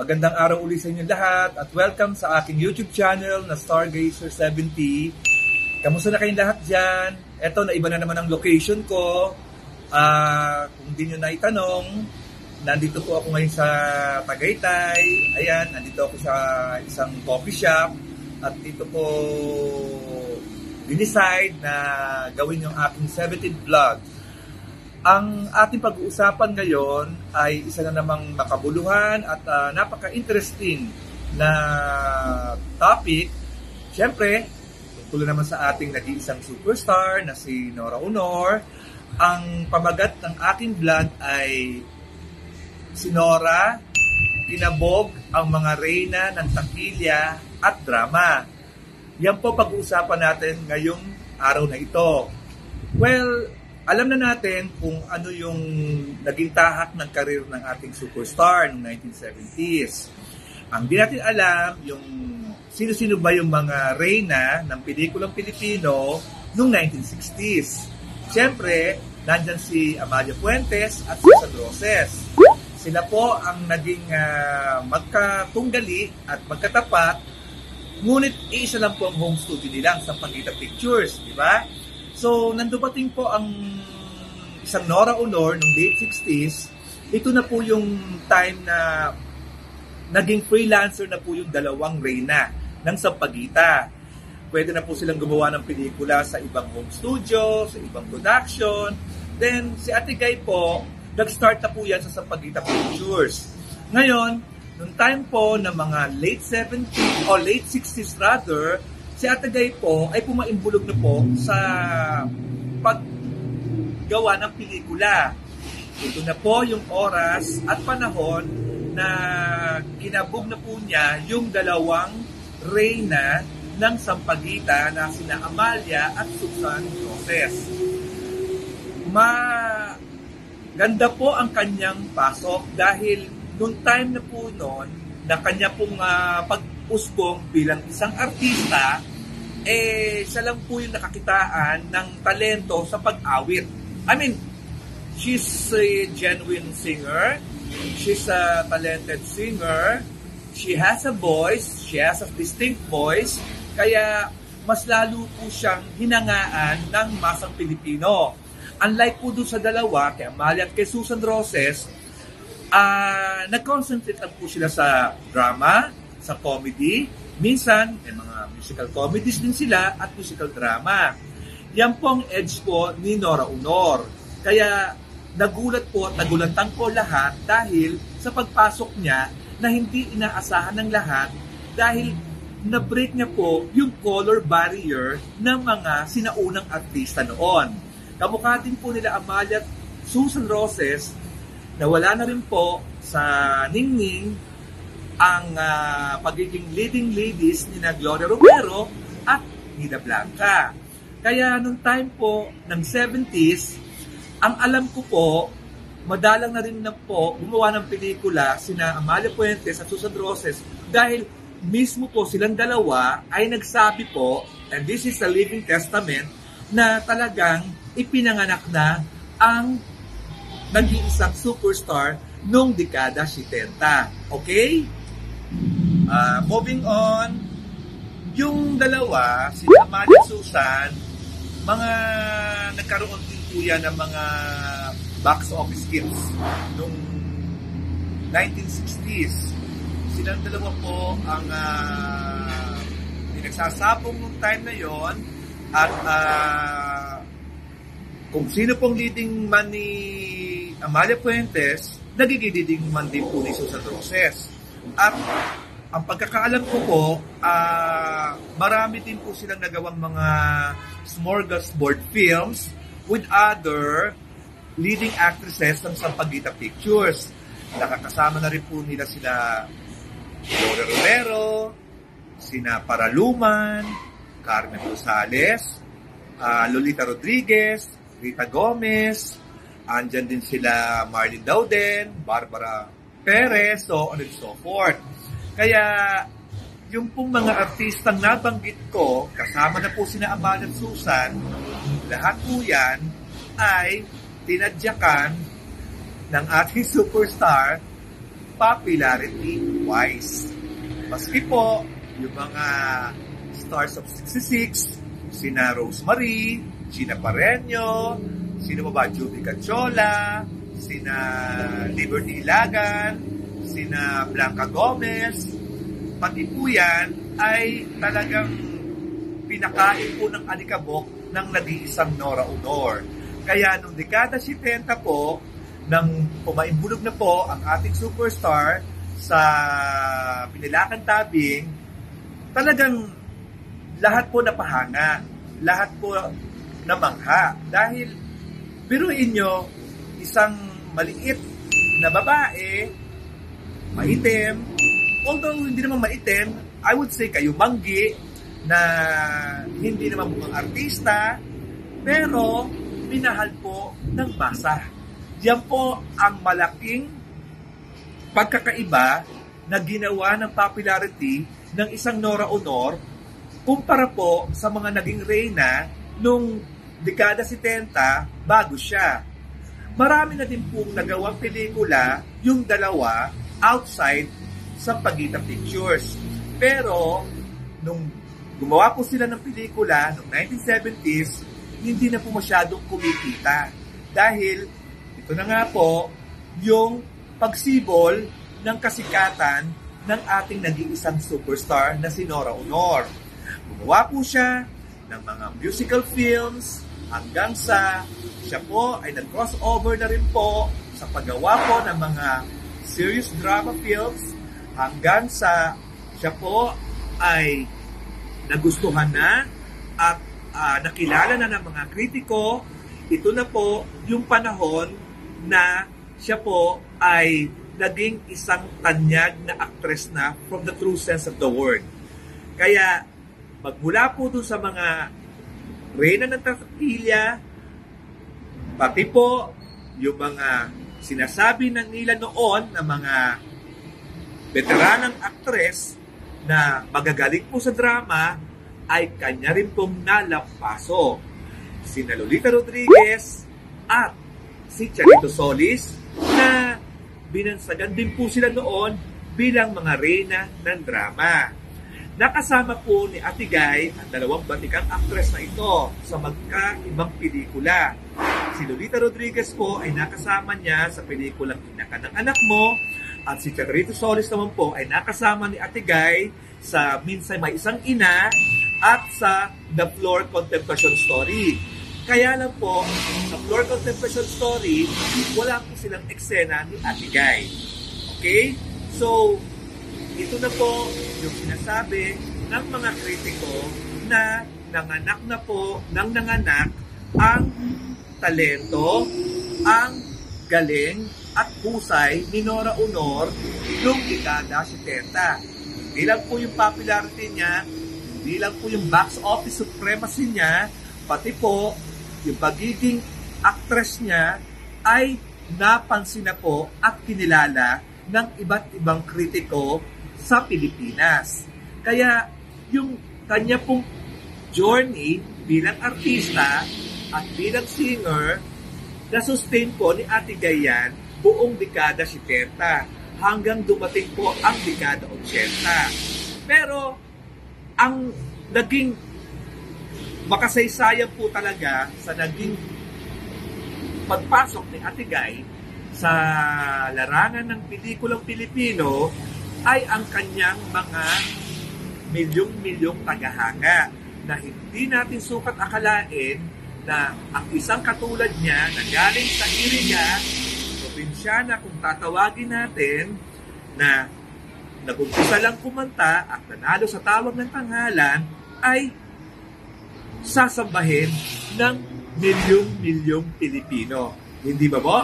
Magandang araw uli sa inyo lahat at welcome sa aking YouTube channel na Stargazer70. Kamusta na kayong lahat dyan? Eto, naiba na naman ang location ko. Kung di nyo naitanong, nandito po ako ngayon sa Tagaytay. Ayan, nandito ako sa isang coffee shop. At dito po dinicide na gawin yung aking 17th vlog. Ang ating pag-uusapan ngayon ay isa na namang makabuluhan at napaka-interesting na topic. Siyempre, tungkol naman sa ating nag-iisang superstar na si Nora Aunor. Ang pamagat ng aking vlog ay si Nora, kinabog ang mga reyna ng takilya at drama. Yan po pag-uusapan natin ngayong araw na ito. Well, alam na natin kung ano yung naging tahak ng karir ng ating superstar noong 1970s. Ang di natin alam, yung sino-sino ba yung mga reyna ng pelikulang Pilipino noong 1960s. Siyempre, nandyan si Amalia Fuentes at Susan Roses. Sila po ang naging magkatunggali at magkatapat, ngunit iisa lang po ang home studio nila sa Sampaguita Pictures, di ba? So, nandumating po ang isang Nora Aunor noong late 60s. Ito na po yung time na naging freelancer na po yung dalawang reyna ng Sampaguita. Pwede na po silang gumawa ng pelikula sa ibang home studio, sa ibang production. Then, si Ate Guy po, nag-start na po yan sa Sampaguita Pictures. Ngayon, noong time po na mga late 70s o late 60s rather, si Ate Guy po ay pumaimbulog na po sa paggawa ng pelikula. Ito na po yung oras at panahon na kinabog na po niya yung dalawang reyna ng Sampaguita na sina Amalia at Susan Roses. Ganda po ang kanyang pasok dahil noong time na po noon na kanya pong pag-usbong bilang isang artista, siya lang po yung nakakitaan ng talento sa pag-awit. I mean, she's a genuine singer. She's a talented singer. She has a voice. She has a distinct voice. Kaya mas lalo po siyang hinangaan ng masang Pilipino. Unlike po doon sa dalawa, kay Amalia at kay Susan Roses, nag-concentrate lang po sila sa drama, sa comedy. Minsan, may mga musical comedies din sila at musical drama. Yan po ang edge po ni Nora Aunor. Kaya nagulat po at nagulantang po lahat dahil sa pagpasok niya na hindi inaasahan ng lahat dahil na-break niya po yung color barrier ng mga sinaunang artista noon. Kamukha din po nila Amalia at Susan Roses na wala na rin po sa ningning ang pagiging leading ladies ni na Gloria Romero at Nida Blanca. Kaya nung time po ng 70s, ang alam ko po, madalang na rin na po gumawa ng pelikula sina Amalia Fuentes at Susan Roses dahil mismo po silang dalawa ay nagsabi po, and this is a living testament, na talagang ipinanganak na ang nag-iisang superstar noong dekada 70. Okay? Moving on, yung dalawa, si Amalia at Susan, mga nagkaroon din po yan ng mga box office hits noong 1960s. Silang dalawa po ang pinagsasabong noong time na yon at kung sino pong leading man ni Amalia Fuentes, nagiging leading man din po ni Susan Roses. At ang pagkakaalam ko po, marami din po silang nagawang mga smorgasbord films with other leading actresses ng Sampaguita Pictures. Nakakasama na rin po nila sila Gloria Romero, sina Paraluman, Carmen Rosales, Lolita Rodriguez, Rita Gomez, andyan din sila Marlene Dauden, Barbara Perez, so on and so forth. Kaya yung pong mga artistang nabanggit ko, kasama na po sina Amalia at Susan, lahat po yan ay tinadyakan ng ating superstar popularity-wise. Maski po, yung mga stars of 66, sina Rosemary, Gina Pareño, sino ba? Judy Cachola, sina Liberty Ilagan, sina Blanca Gomez, pati po yan ay talagang pinakain po ng alikabok ng nag-iisang Nora Aunor. Kaya nung dekada 70 po, nang pumaimbulog na po ang ating superstar sa Pinilakan Tabing, talagang lahat po napahanga, lahat po namangha. Dahil, biruin nyo, isang maliit na babae, maitim, although hindi naman maitim, I would say kayo manggi, na hindi naman mukhang artista, pero minahal po ng masa. Yan po ang malaking pagkakaiba na ginawa ng popularity ng isang Nora Aunor kumpara po sa mga naging reyna nung dekada 70 bago siya. Marami na din pong nagawang pelikula yung dalawa outside sa Pagitan Pictures. Pero nung gumawa po sila ng pelikula noong 1970s, hindi na po masyadong kumikita. Dahil, ito na nga po, yung pagsibol ng kasikatan ng ating nag-iisang superstar na si Nora Aunor. Gumawa po siya ng mga musical films hanggang sa siya po ay nag-crossover na rin po sa paggawa po ng mga serious drama films hanggang sa siya po ay nagustuhan na at nakilala na ng mga kritiko. Ito na po yung panahon na siya po ay naging isang tanyag na actress na from the true sense of the word. Kaya magmula po dun sa mga reyna ng Tagpilya, pati po yung mga sinasabi ng nila noon na mga veteranang actress na magagaling po sa drama ay kanya rin pong nalampaso. Sina Lolita Rodriguez at si Charito Solis na binansagan din po sila noon bilang mga reyna ng drama. Nakasama po ni Ate Guy ang dalawang batikang actress na ito sa magkaibang pelikula. Si Lolita Rodriguez po ay nakasama niya sa pelikulang Inakan ng Anak Mo, at si Charito Solis naman po ay nakasama ni Ate Guy sa Minsan May Isang Ina at sa The Floor Contemplation Story. Kaya lang po, sa Floor Contemplation Story, wala po silang eksena ni Ate Guy. Okay? So, ito na po yung sinasabi ng mga kritiko na nanganak na po ng nanganak ang talento, ang galing at husay ni Nora Aunor noong dekada 70. Hindi lang po yung popularity niya, hindi lang po yung box office supremacy niya, pati po yung pagiging actress niya ay napansin na po at kinilala ng iba't ibang kritiko sa Pilipinas. Kaya yung kanya pong journey bilang artista at bilang singer, na-sustain po ni Ate Gayan buong dekada 70 hanggang dumating po ang dekada 80. Pero ang naging makasaysayan po talaga sa naging pagpasok ni Ate Guy sa larangan ng pelikulang Pilipino ay ang kanyang mga milyong-milyong tagahanga na hindi natin sukat akalain na ang isang katulad niya na galing sa Iriga, probinsyana kung tatawagin natin, na nag-umpisa lang kumanta at nanalo sa tawag ng tanghalan ay sasambahin ng milyong-milyong Pilipino. Hindi ba po?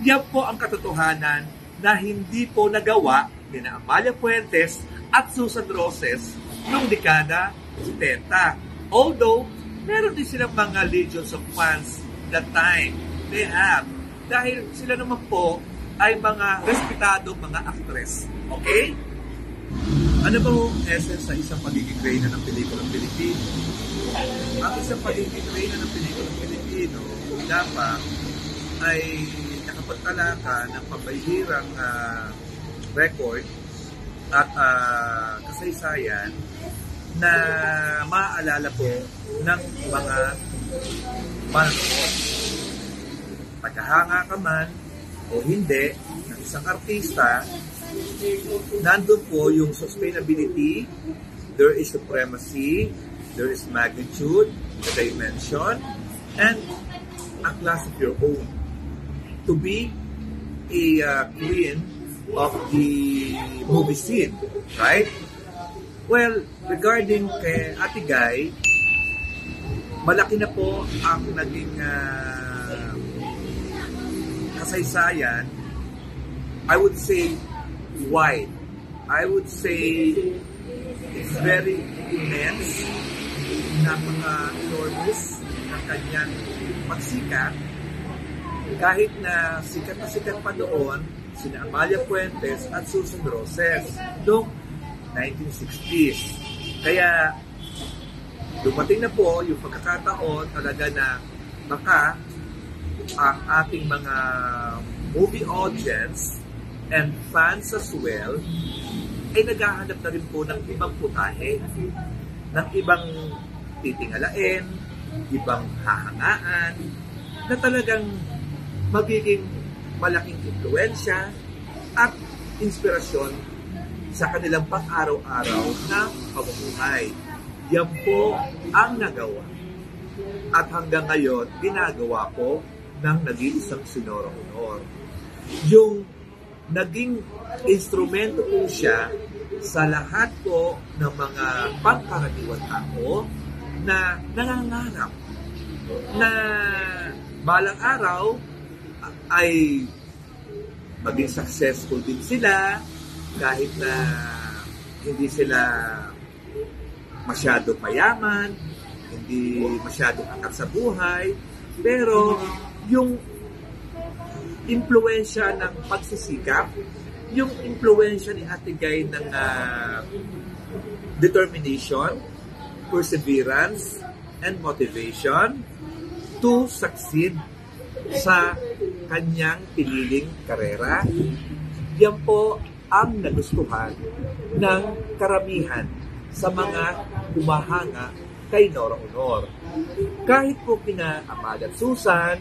Yan po ang katotohanan na hindi po nagawa ni Amalia Fuentes at Susan Roses noong dekada 70. Although, meron din silang mga legions of fans that time. They have. Dahil sila naman po ay mga respetadong mga actress. Okay? Ano ba yung essence sa isang pagiging reyna ng pelikulang Pilipino? Ang isang pagiging reyna ng pelikulang Pilipino dapat ay nakapagtalaka ng pambihirang record at kasaysayan na maaalala po ng mga manonood. Tagahanga ka man o hindi ng isang artista, nandun po yung sustainability, there is supremacy, there is magnitude, the dimension, and a class of your own. To be a queen of the movie scene, right? Well, regarding kay Ate Guy, malaki na po ang naging kasaysayan. I would say wide. I would say it's very immense, napaka-enormous ng kanyang pagsikat. Kahit na sikat pa doon sina Amalia Fuentes at Susan Roses noong 1960s. Kaya dumating na po yung pagkakataon talaga na baka ang ating mga movie audience and fans as well ay naghahanap na rin po ng ibang putahe, ng ibang titingalain, ibang hahangaan, na talagang magiging malaking impluensya at inspirasyon sa kanilang pang-araw-araw na pamumuhay. Yan po ang nagawa. At hanggang ngayon, ginagawa po ng nag-iisang Senora Honor. Yung naging instrumento po siya sa lahat po ng mga pangkaraniwan tao na nangangarap na balang araw ay maging successful din sila kahit na hindi sila masyado mayaman, hindi masyadong angkat sa buhay, pero yung impluensya ng pagsisikap, yung impluensya ni Ate Guy ng determination, perseverance, and motivation to succeed sa kanyang piniling karera. Yan po ang nagustuhan ng karamihan sa mga humahanga kay Nora Honor. Kahit po kina Amalia at Susan,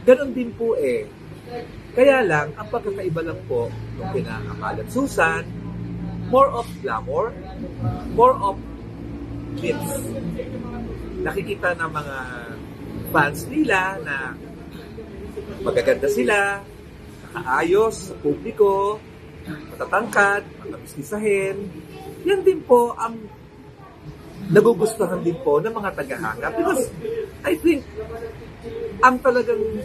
ganun din po eh. Kaya lang, ang pagkakaiba lang po nung kina Amalia at Susan, more of glamour, more of clips. Nakikita ng mga fans nila na magaganda sila, nakaayos sa publiko, matatangkad, matamistisahin. Yan din po ang nagugustuhan din po ng mga tagahanga. Because I think ang talagang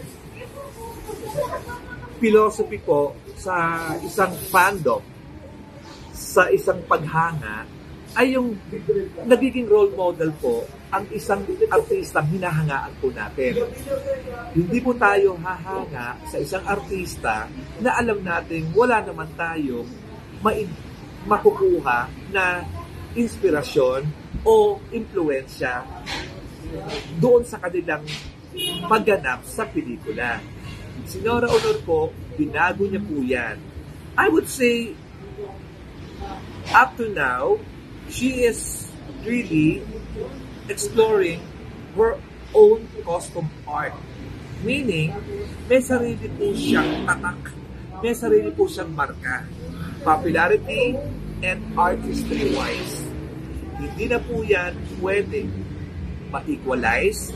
philosophy po sa isang fandom, sa isang paghanga, ay yung nagiging role model po ang isang artistang hinahangaan po natin. Hindi po tayo hahanga sa isang artista na alam natin wala naman tayong makukuha na inspirasyon o impluensya doon sa kanilang pagganap sa pelikula. Si Nora Honor po, binago niya po yan. I would say, up to now, she is really exploring her own costume art. Meaning, may sarili po siyang tatak, may sarili po siyang marka. Popularity and artistry-wise. Hindi na po yan pwedeng ma-equalize.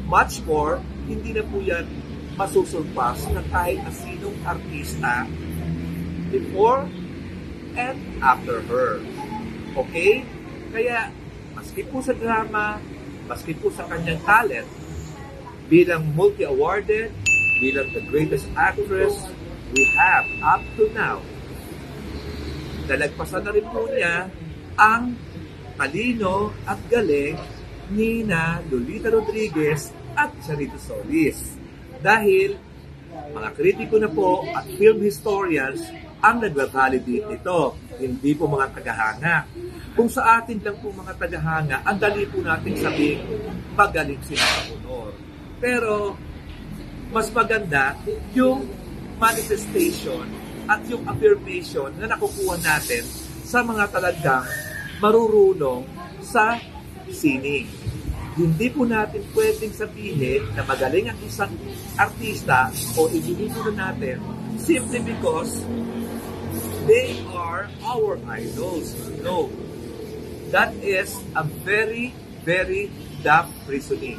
Much more, hindi na po yan masusurpass ng kahit na sinong artista before and after her. Okay? Kaya, maski po sa drama, maski po sa kanyang talent, bilang multi-awarded, bilang the greatest actress we have up to now, nalagpasan na rin po niya ang talino at galing ni na Lolita Rodriguez at Charito Solis. Dahil mga kritiko na po at film historians ang nagva-validate nito, hindi po mga tagahanga. Kung sa atin lang po mga tagahanga, ang dali po natin sabihin magaling si Nora Honor. Pero mas maganda yung manifestation at yung affirmation na nakukuha natin sa mga talagang marurunong sa sining. Hindi po natin pwedeng sabihin na magaling ang isang artista o individual natin simply because they are our idols. No. That is a very, very daft reasoning.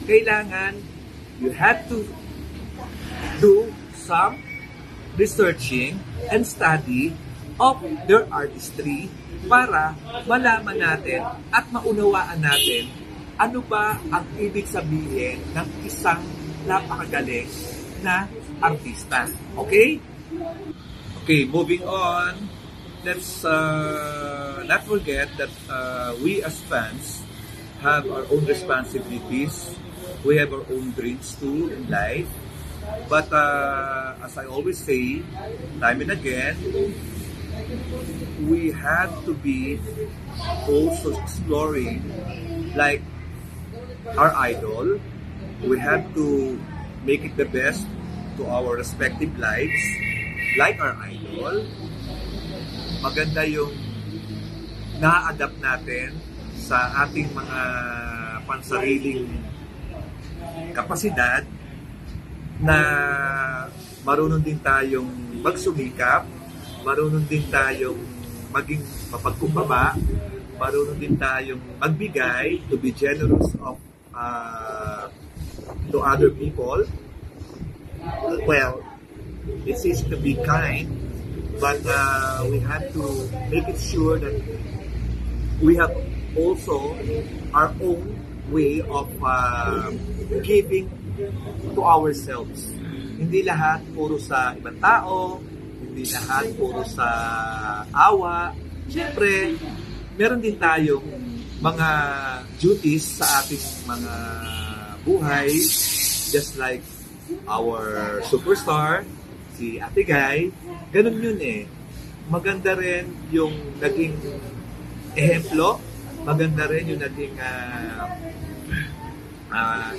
Kailangan, you have to do some researching and study of their artistry para malaman natin at maunawaan natin ano ba ang ibig sabihin ng isang napakagaling na artista. Okay? Okay, moving on. Let's not forget that we as fans have our own responsibilities. We have our own dreams too in life. But as I always say, time and again, we have to be also exploring like our idol. We have to make it the best to our respective lives like our idol. Maganda yung na-adapt natin sa ating mga pansariling kapasidad na marunong din tayong magsumikap, marunong din tayong maging mapagkumbaba, marunong din tayong magbigay, to be generous of to other people. Well, it's easy to be kind, but we have to make it sure that we have also our own way of giving to ourselves. Hindi lahat puro sa ibang tao, hindi lahat puro sa awa. Siyempre, meron din tayong mga duties sa ating mga buhay, just like our superstar, si Ate Guy. Ganun yun eh. Maganda rin yung naging ehemplo, maganda rin yung naging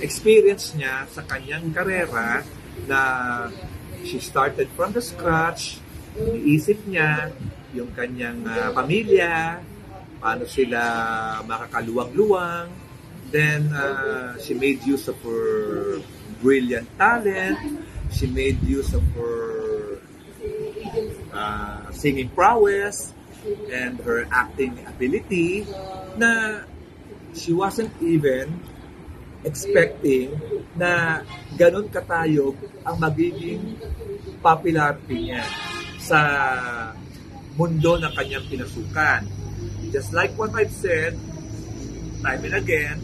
experience niya sa kanyang karera na she started from the scratch. Iniisip niya yung kanyang pamilya, paano sila makakaluwang-luwang. Then, she made use of her brilliant talent. She made use of her singing prowess and her acting ability na she wasn't even expecting na ganun katayog ang magiging popularity niya sa mundo ng kanyang pinasukan. Just like what I've said time and again,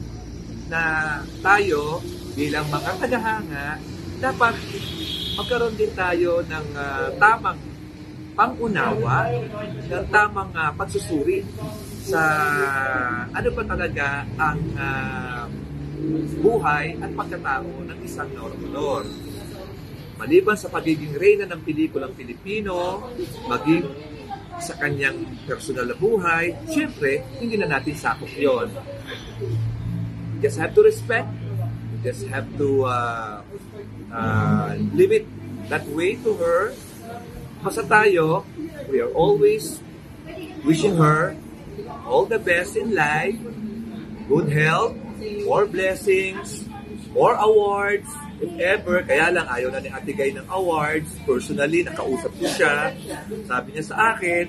na tayo bilang mga tagahanga, dapat magkaroon din tayo ng tamang pangunawa, ng tamang pagsusuri sa ano ba talaga ang buhay at pagkatao ng isang narrador. Maliban sa pagiging reyna ng pelikulang Pilipino, maging sa kanyang personal na buhay, siyempre, hindi na natin sakop yun. Just have to respect, just have to limit that way to her. Basta tayo, we are always wishing her all the best in life, good health, more blessings, more awards, if ever. Kaya lang, ayaw na ni Ate Guy ng awards. Personally, nakausap ko siya. Sabi niya sa akin,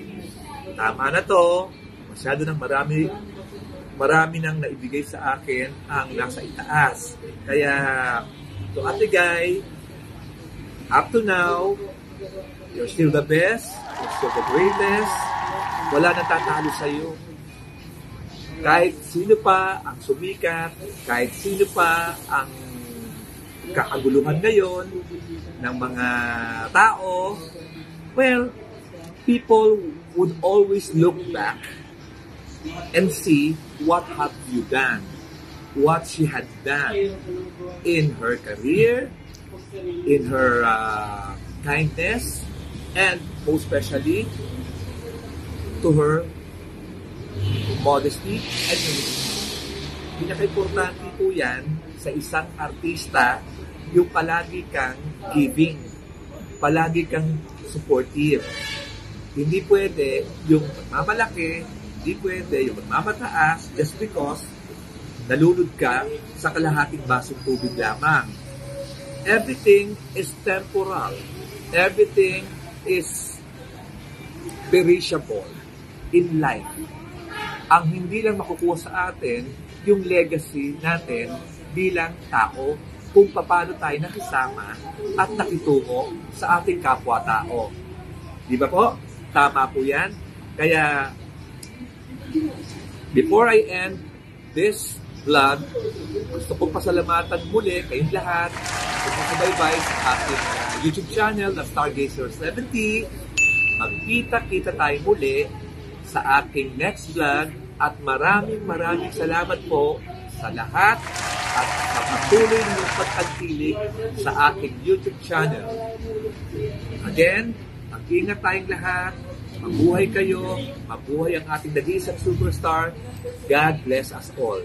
tama na to. Masyado ng marami nang naibigay sa akin ang nasa itaas. Kaya, to Ate Guy, up to now, you're still the best, you're still the greatest. Wala nang tatalo sa'yo. Kahit sino pa ang sumikat, kahit sino pa ang kakaguluhan ngayon ng mga tao, well, people would always look back and see what have you done, what she had done in her career, in her kindness, and most especially to her modesty and humility. Pinaka-importante po yan sa isang artista, yung palagi kang giving, palagi kang supportive. Hindi pwede yung magmamalaki, hindi pwede yung magmamataas just because nalunod ka sa kalahating basong tubig lamang. Everything is temporal. Everything is perishable in life. Ang hindi lang makukuha sa atin, yung legacy natin bilang tao, kung paano tayo nakisama at nakitungo sa ating kapwa-tao. Di ba po? Tama po yan. Kaya, before I end this vlog, gusto kong pasalamatan muli kayong lahat kung masubaybay sa ating YouTube channel na Stargazer70. Magkita-kita tayo muli sa ating next vlog at maraming salamat po sa lahat at sa patuloy ninyong pagtangkilik sa ating YouTube channel. Again, mag-ingat tayong lahat. Mabuhay kayo. Mabuhay ang ating nag-iisang superstar. God bless us all.